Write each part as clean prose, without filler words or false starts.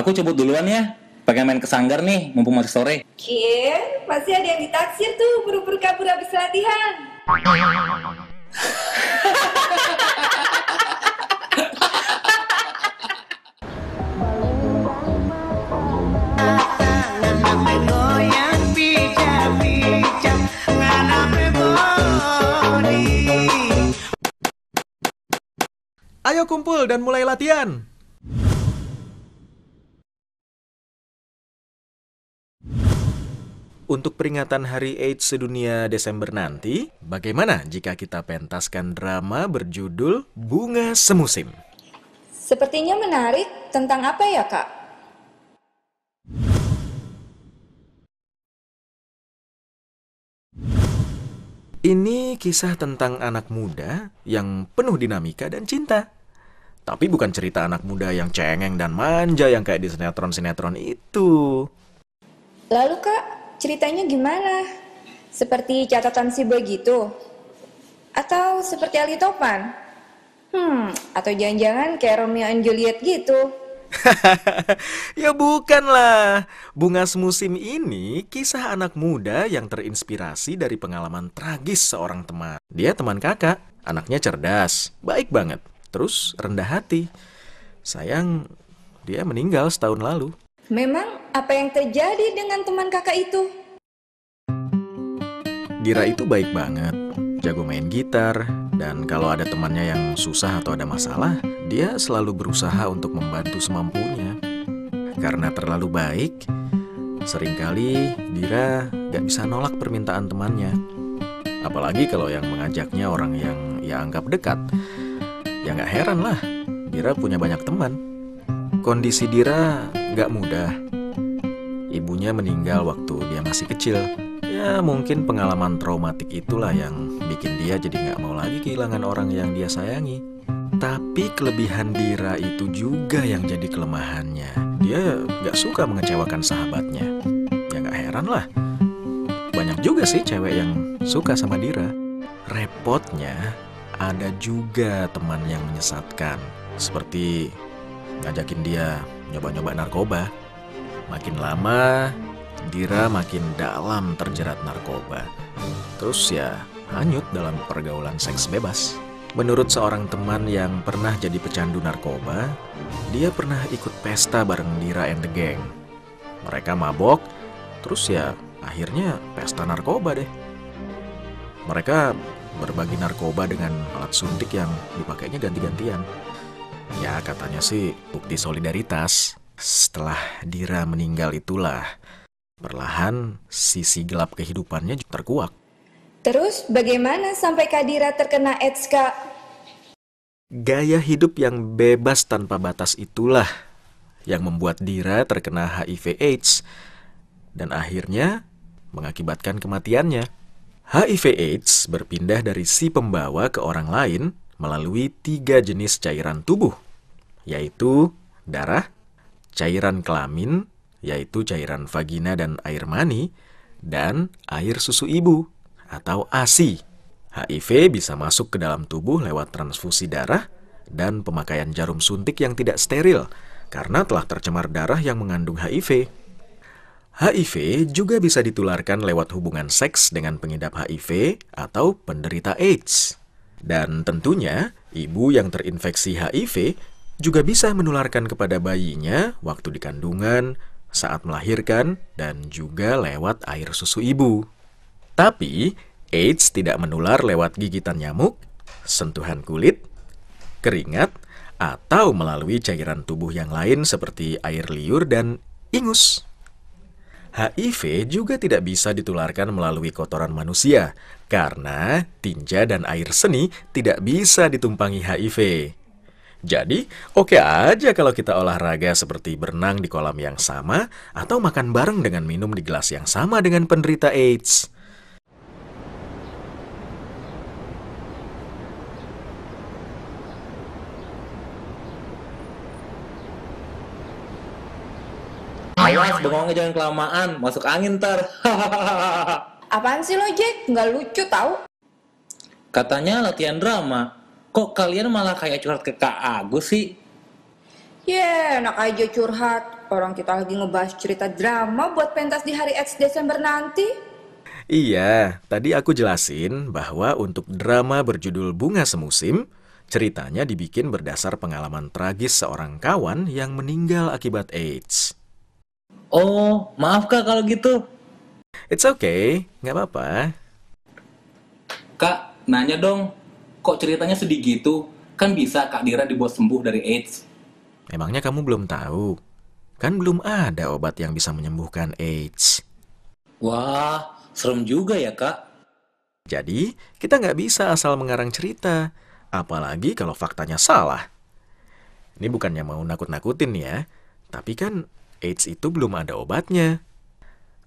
Aku cabut duluan ya. Pengen main ke sanggar nih, mumpung masih sore. Masih ada yang ditaksir tuh, buru-buru kabur habis latihan. Ayo kumpul dan mulai latihan. Untuk peringatan Hari AIDS sedunia Desember nanti, bagaimana jika kita pentaskan drama berjudul Bunga Semusim? Sepertinya menarik. Tentang apa ya, Kak? Ini kisah tentang anak muda yang penuh dinamika dan cinta. Tapi bukan cerita anak muda yang cengeng dan manja yang kayak di sinetron-sinetron itu. Lalu, Kak, ceritanya gimana? Seperti catatan si boy gitu? Atau seperti Ali Topan? Atau jangan-jangan kayak Romeo and Juliet gitu? Ya bukanlah. Bunga Semusim ini kisah anak muda yang terinspirasi dari pengalaman tragis seorang teman. Dia teman kakak, anaknya cerdas, baik banget, terus rendah hati. Sayang, dia meninggal setahun lalu. Memang apa yang terjadi dengan teman kakak itu? Dira itu baik banget, jago main gitar, dan kalau ada temannya yang susah atau ada masalah, dia selalu berusaha untuk membantu semampunya. Karena terlalu baik, seringkali Dira gak bisa nolak permintaan temannya. Apalagi kalau yang mengajaknya orang yang ia anggap dekat. Ya gak heran lah, Dira punya banyak teman. Kondisi Dira gak mudah. Ibunya meninggal waktu dia masih kecil. Ya mungkin pengalaman traumatik itulah yang bikin dia jadi gak mau lagi kehilangan orang yang dia sayangi. Tapi kelebihan Dira itu juga yang jadi kelemahannya. Dia gak suka mengecewakan sahabatnya. Ya gak heran lah. Banyak juga sih cewek yang suka sama Dira. Repotnya ada juga teman yang menyesatkan. Seperti ngajakin dia nyoba-nyoba narkoba. Makin lama Dira makin dalam terjerat narkoba. Terus ya hanyut dalam pergaulan seks bebas. Menurut seorang teman yang pernah jadi pecandu narkoba, dia pernah ikut pesta bareng Dira and the Gang. Mereka mabok, terus ya akhirnya pesta narkoba deh. Mereka berbagi narkoba dengan alat suntik yang dipakainya ganti-gantian. Ya katanya sih bukti solidaritas. Setelah Dira meninggal itulah perlahan sisi gelap kehidupannya terkuak. Terus bagaimana sampai Kak Dira terkena AIDS, Kak? Gaya hidup yang bebas tanpa batas itulah yang membuat Dira terkena HIV AIDS dan akhirnya mengakibatkan kematiannya. HIV AIDS berpindah dari si pembawa ke orang lain melalui 3 jenis cairan tubuh, yaitu darah, cairan kelamin, yaitu cairan vagina dan air mani, dan air susu ibu atau ASI. HIV bisa masuk ke dalam tubuh lewat transfusi darah dan pemakaian jarum suntik yang tidak steril karena telah tercemar darah yang mengandung HIV. HIV juga bisa ditularkan lewat hubungan seks dengan pengidap HIV atau penderita AIDS. Dan tentunya, ibu yang terinfeksi HIV juga bisa menularkan kepada bayinya waktu di kandungan, saat melahirkan, dan juga lewat air susu ibu. Tapi, AIDS tidak menular lewat gigitan nyamuk, sentuhan kulit, keringat, atau melalui cairan tubuh yang lain seperti air liur dan ingus. HIV juga tidak bisa ditularkan melalui kotoran manusia, karena tinja dan air seni tidak bisa ditumpangi HIV. Jadi, oke aja kalau kita olahraga seperti berenang di kolam yang sama, atau makan bareng dengan minum di gelas yang sama dengan penderita AIDS. Awas, bengongnya jangan kelamaan, masuk angin ntar. Apaan sih lo, Jack? Nggak lucu tau. Katanya latihan drama. Kok kalian malah kayak curhat ke Kak Agus sih? Enak aja curhat. Orang kita lagi ngebahas cerita drama buat pentas di hari AIDS Desember nanti. Iya, tadi aku jelasin bahwa untuk drama berjudul Bunga Semusim, ceritanya dibikin berdasar pengalaman tragis seorang kawan yang meninggal akibat AIDS. Oh, maaf Kak kalau gitu. It's okay, nggak apa-apa. Kak, nanya dong. Kok ceritanya sedih gitu? Kan bisa Kak Dira dibuat sembuh dari AIDS. Emangnya kamu belum tahu? Kan belum ada obat yang bisa menyembuhkan AIDS. Wah, serem juga ya Kak. Jadi, kita nggak bisa asal mengarang cerita. Apalagi kalau faktanya salah. Ini bukannya mau nakut-nakutin ya. Tapi kan AIDS itu belum ada obatnya.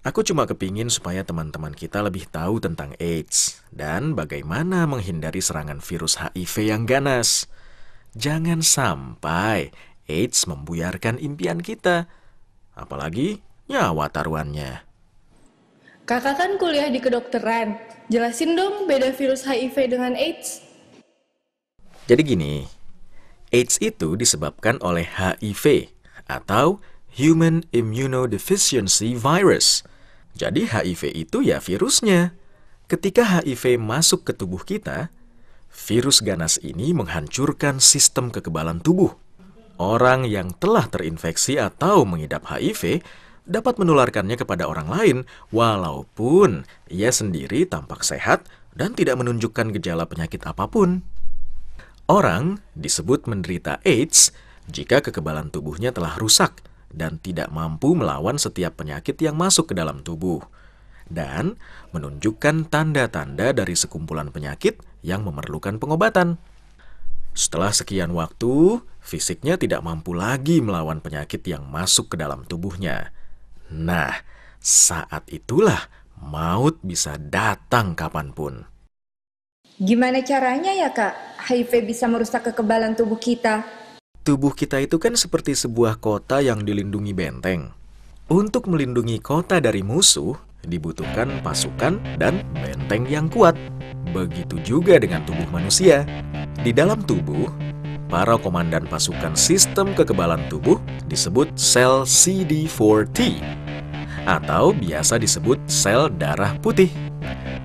Aku cuma kepingin supaya teman-teman kita lebih tahu tentang AIDS dan bagaimana menghindari serangan virus HIV yang ganas. Jangan sampai AIDS membuyarkan impian kita, apalagi nyawa taruhannya. Kakak kan kuliah di kedokteran. Jelasin dong beda virus HIV dengan AIDS. Jadi gini, AIDS itu disebabkan oleh HIV atau Human Immunodeficiency Virus. Jadi HIV itu ya virusnya. Ketika HIV masuk ke tubuh kita, virus ganas ini menghancurkan sistem kekebalan tubuh. Orang yang telah terinfeksi atau mengidap HIV dapat menularkannya kepada orang lain walaupun ia sendiri tampak sehat dan tidak menunjukkan gejala penyakit apapun. Orang disebut menderita AIDS jika kekebalan tubuhnya telah rusak dan tidak mampu melawan setiap penyakit yang masuk ke dalam tubuh dan menunjukkan tanda-tanda dari sekumpulan penyakit yang memerlukan pengobatan. Setelah sekian waktu, fisiknya tidak mampu lagi melawan penyakit yang masuk ke dalam tubuhnya. Nah, saat itulah maut bisa datang kapanpun. Gimana caranya ya Kak, HIV bisa merusak kekebalan tubuh kita? Tubuh kita itu kan seperti sebuah kota yang dilindungi benteng. Untuk melindungi kota dari musuh, dibutuhkan pasukan dan benteng yang kuat. Begitu juga dengan tubuh manusia. Di dalam tubuh, para komandan pasukan sistem kekebalan tubuh disebut sel CD4T atau biasa disebut sel darah putih.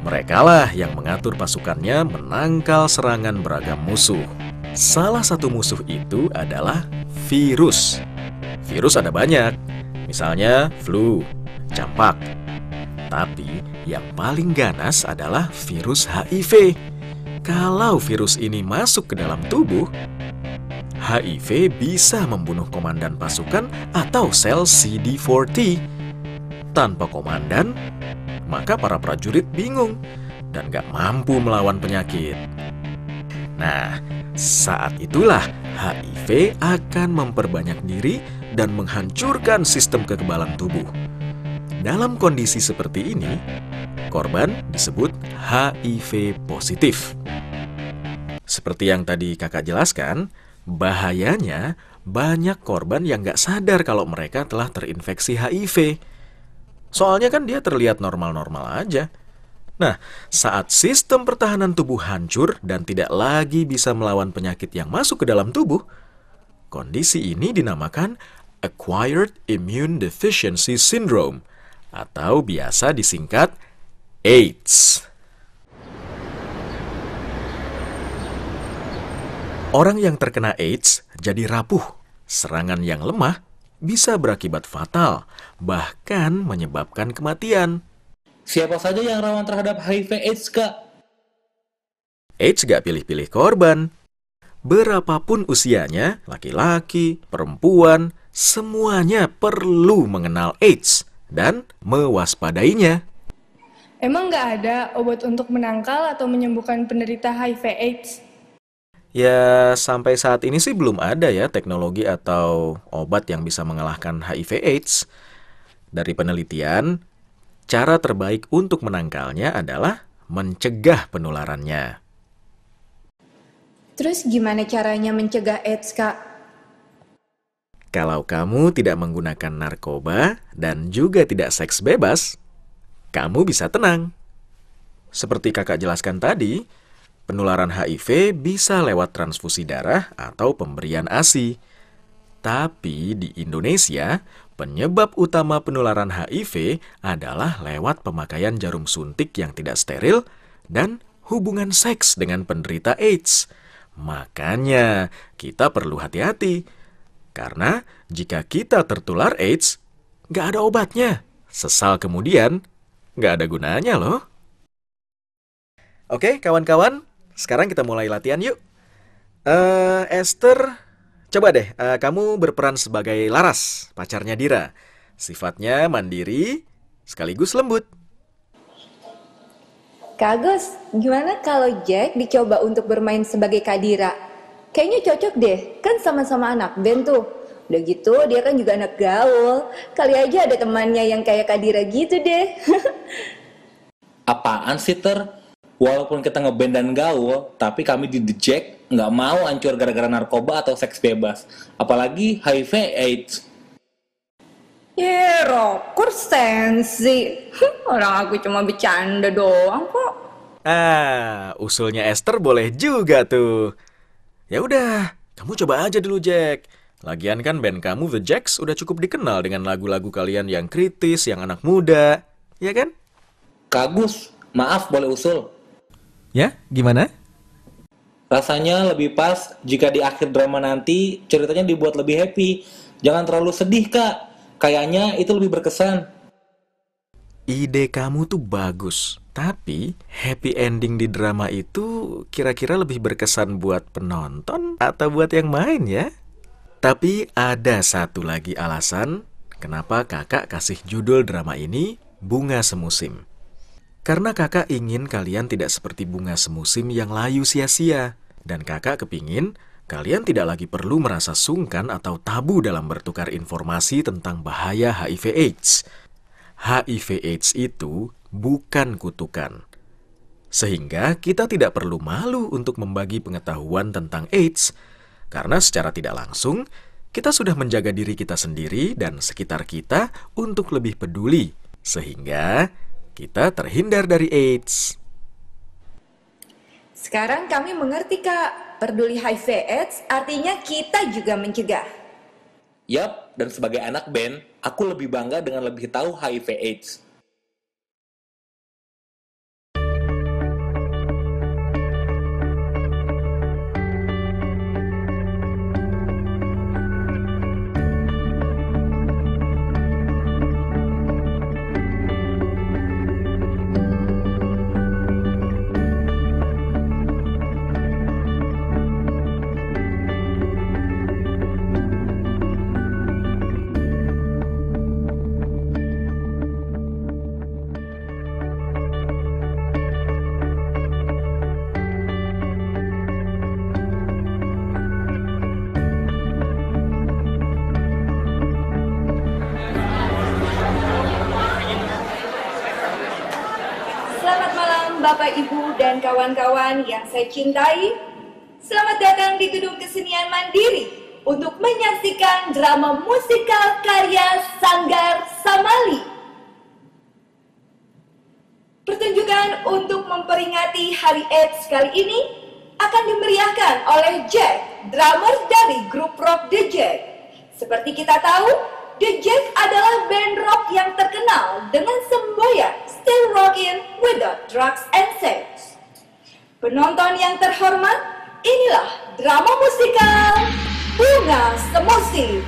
Merekalah yang mengatur pasukannya menangkal serangan beragam musuh. Salah satu musuh itu adalah virus. Virus ada banyak, misalnya flu, campak. Tapi yang paling ganas adalah virus HIV. Kalau virus ini masuk ke dalam tubuh, HIV bisa membunuh komandan pasukan atau sel CD4T. Tanpa komandan, maka para prajurit bingung dan gak mampu melawan penyakit. Nah, saat itulah HIV akan memperbanyak diri dan menghancurkan sistem kekebalan tubuh. Dalam kondisi seperti ini, korban disebut HIV positif. Seperti yang tadi kakak jelaskan, bahayanya banyak korban yang nggak sadar kalau mereka telah terinfeksi HIV. Soalnya kan dia terlihat normal-normal aja. Nah, saat sistem pertahanan tubuh hancur dan tidak lagi bisa melawan penyakit yang masuk ke dalam tubuh, kondisi ini dinamakan Acquired Immune Deficiency Syndrome atau biasa disingkat AIDS. Orang yang terkena AIDS jadi rapuh. Serangan yang lemah bisa berakibat fatal, bahkan menyebabkan kematian. Siapa saja yang rawan terhadap HIV/AIDS, Kak? AIDS gak pilih-pilih korban. Berapapun usianya, laki-laki, perempuan, semuanya perlu mengenal AIDS dan mewaspadainya. Emang nggak ada obat untuk menangkal atau menyembuhkan penderita HIV/AIDS? Ya, sampai saat ini sih belum ada ya teknologi atau obat yang bisa mengalahkan HIV/AIDS. Dari penelitian, cara terbaik untuk menangkalnya adalah mencegah penularannya. Terus gimana caranya mencegah AIDS, Kak? Kalau kamu tidak menggunakan narkoba dan juga tidak seks bebas, kamu bisa tenang. Seperti kakak jelaskan tadi, penularan HIV bisa lewat transfusi darah atau pemberian ASI. Tapi di Indonesia, Penyebab utama penularan HIV adalah lewat pemakaian jarum suntik yang tidak steril dan hubungan seks dengan penderita AIDS. Makanya kita perlu hati-hati. Karena jika kita tertular AIDS, nggak ada obatnya. Sesal kemudian, nggak ada gunanya loh. Oke, kawan-kawan. Sekarang kita mulai latihan yuk. Esther, coba deh kamu berperan sebagai Laras, pacarnya Dira. Sifatnya mandiri, sekaligus lembut. Kak Agus, gimana kalau Jack dicoba untuk bermain sebagai Kadira? Kayaknya cocok deh, kan sama-sama anak band tuh. Udah gitu, dia kan juga anak gaul. Kali aja ada temannya yang kayak Kadira gitu deh. Apaan sih, Ter? Walaupun kita ngeband dan gaul, tapi kami di The Jack nggak mau hancur gara-gara narkoba atau seks bebas. Apalagi HIV AIDS. Rokur sensi. Orang aku cuma bercanda doang kok. Usulnya Esther boleh juga tuh. Ya udah, kamu coba aja dulu Jack. Lagian kan band kamu The Jacks udah cukup dikenal dengan lagu-lagu kalian yang kritis, yang anak muda, ya kan? Kak Gus, maaf boleh usul. Ya, gimana? Rasanya lebih pas jika di akhir drama nanti ceritanya dibuat lebih happy. Jangan terlalu sedih, Kak. Kayaknya itu lebih berkesan. Ide kamu tuh bagus. Tapi happy ending di drama itu kira-kira lebih berkesan buat penonton atau buat yang main ya? Tapi ada satu lagi alasan kenapa kakak kasih judul drama ini Bunga Semusim. Karena kakak ingin kalian tidak seperti bunga semusim yang layu sia-sia. Dan kakak kepingin kalian tidak lagi perlu merasa sungkan atau tabu dalam bertukar informasi tentang bahaya HIV/AIDS. HIV/AIDS itu bukan kutukan. Sehingga kita tidak perlu malu untuk membagi pengetahuan tentang AIDS. Karena secara tidak langsung, kita sudah menjaga diri kita sendiri dan sekitar kita untuk lebih peduli. Sehingga kita terhindar dari AIDS. Sekarang kami mengerti, Kak. Peduli HIV/AIDS artinya kita juga mencegah. Yap, dan sebagai anak band, aku lebih bangga dengan lebih tahu HIV/AIDS. Bapak, Ibu, dan kawan-kawan yang saya cintai, selamat datang di Gedung Kesenian Mandiri untuk menyaksikan drama musikal karya Sanggar Samali. Pertunjukan untuk memperingati Hari AIDS kali ini akan dimeriahkan oleh Jack, drummer dari grup rock The Jack. Seperti kita tahu, The Jack adalah band rock yang terkenal dengan semboyan Still Rockin' Without Drugs and Sex. Penonton yang terhormat, inilah drama musikal Bunga Semusim.